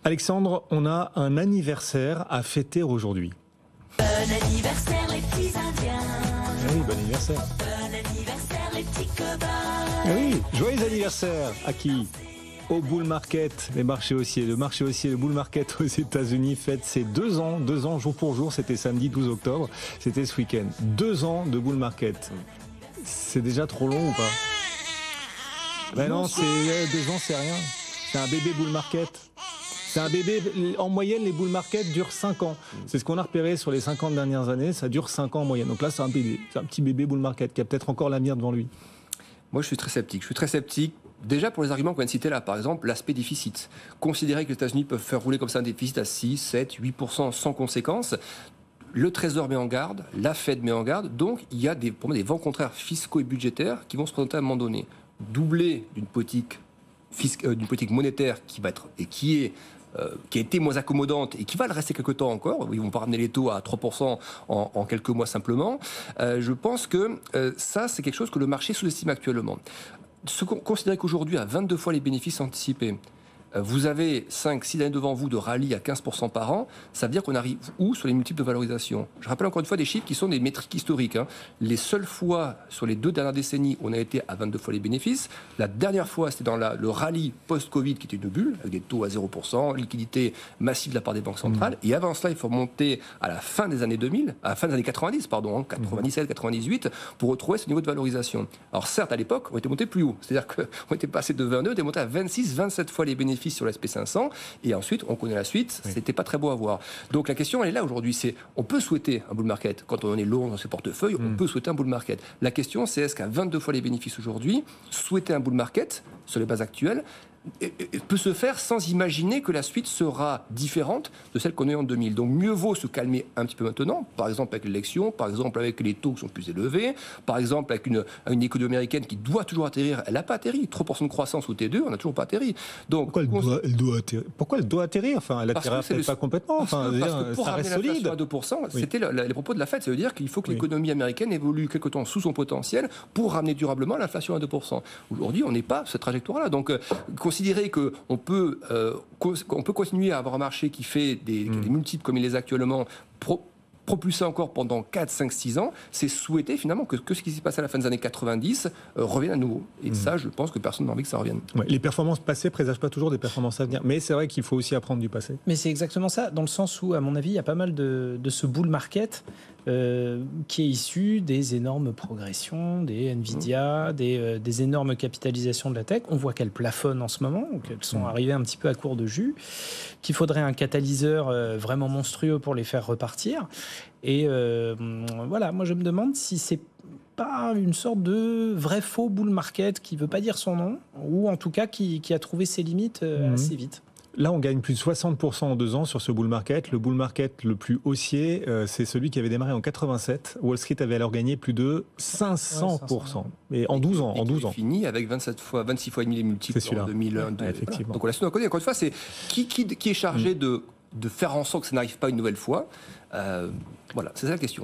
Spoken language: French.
Alexandre, on a un anniversaire à fêter aujourd'hui. Bon anniversaire les petits Indiens. Ah oui, bon anniversaire. Bon anniversaire les petits cobayes. Ah oui, joyeux anniversaire à qui? Au Bull Market, les marchés haussiers. Le marché haussier, le Bull Market aux États-Unis fête ses 2 ans jour pour jour. C'était samedi 12 octobre. C'était ce week-end. 2 ans de Bull Market. C'est déjà trop long ou pas? Ben non, 2 ans, c'est rien. C'est un bébé Bull Market. C'est un bébé, en moyenne, les bull market durent 5 ans. C'est ce qu'on a repéré sur les 50 dernières années, ça dure 5 ans en moyenne. Donc là, c'est un bébé, c'est un petit bébé bull market qui a peut-être encore l'avenir devant lui. Moi, je suis très sceptique. Déjà pour les arguments qu'on vient de citer là, par exemple, l'aspect déficit. Considérer que les États-Unis peuvent faire rouler comme ça un déficit à 6, 7, 8% sans conséquence. Le Trésor met en garde, la Fed met en garde. Donc, il y a pour moi des vents contraires fiscaux et budgétaires qui vont se présenter à un moment donné. Doublé d'une politique monétaire qui va être et qui a été moins accommodante et qui va le rester quelques temps encore. Ils vont pas ramener les taux à 3% en quelques mois simplement. Je pense que ça, c'est quelque chose que le marché sous-estime actuellement. Considérez qu'aujourd'hui, à 22 fois les bénéfices anticipés, vous avez 5-6 années devant vous de rallye à 15% par an, ça veut dire qu'on arrive où sur les multiples de valorisation? Je rappelle encore une fois des chiffres qui sont des métriques historiques. Les seules fois sur les 2 dernières décennies où on a été à 22 fois les bénéfices, la dernière fois c'était dans le rallye post-Covid qui était une bulle, avec des taux à 0%, liquidité massive de la part des banques centrales, et avant cela il faut remonter à la fin des années 2000, à la fin des années 90, 97, 98, pour retrouver ce niveau de valorisation. Alors certes à l'époque on était monté plus haut, c'est-à-dire qu'on était passé de 22, on était monté à 26, 27 fois les bénéfices sur l'SP500, et ensuite, on connaît la suite, c'était pas très beau à voir. Donc la question, elle est là aujourd'hui, c'est, on peut souhaiter un bull market, quand on est long dans ses portefeuilles, on peut souhaiter un bull market. La question, c'est est-ce qu'à 22 fois les bénéfices aujourd'hui, souhaiter un bull market, sur les bases actuelles, peut se faire sans imaginer que la suite sera différente de celle qu'on a eu en 2000. Donc mieux vaut se calmer un petit peu maintenant, par exemple avec l'élection, par exemple avec les taux qui sont plus élevés, par exemple avec une économie américaine qui doit toujours atterrir, elle n'a pas atterri, 3% de croissance au T2, on n'a toujours pas atterri. Donc, pourquoi elle doit atterrir? Enfin, elle atterrit peut-être pas complètement, enfin, parce que pour ça ramener reste solide. À 2%, c'était les propos de la Fed, ça veut dire qu'il faut que l'économie américaine évolue quelque temps sous son potentiel pour ramener durablement l'inflation à 2%. Aujourd'hui, on n'est pas cette trajectoire-là. Donc, considérer qu'on peut continuer à avoir un marché qui fait des multiples comme il les a actuellement, propulser encore pendant 4, 5, 6 ans, c'est souhaiter finalement que ce qui s'est passé à la fin des années 90 revienne à nouveau. Et ça, je pense que personne n'a envie que ça revienne. Ouais, les performances passées ne présagent pas toujours des performances à venir. Mais c'est vrai qu'il faut aussi apprendre du passé. Mais c'est exactement ça, dans le sens où, à mon avis, il y a pas mal de ce bull market qui est issu des énormes progressions, des Nvidia, des énormes capitalisations de la tech. On voit qu'elles plafonnent en ce moment, qu'elles sont arrivées un petit peu à court de jus, qu'il faudrait un catalyseur vraiment monstrueux pour les faire repartir. Et voilà, moi je me demande si c'est pas une sorte de vrai faux bull market qui veut pas dire son nom, ou en tout cas qui a trouvé ses limites assez vite. Là, on gagne plus de 60% en 2 ans sur ce bull market. Le bull market le plus haussier, c'est celui qui avait démarré en 87. Wall Street avait alors gagné plus de 500%. Et en 12 ans. Et fini avec 26 fois et demi les multiples en 2001. Effectivement. Donc on l'a connaît. Encore une fois, c'est qui est chargé de faire en sorte que ça n'arrive pas une nouvelle fois. Voilà, c'est ça la question.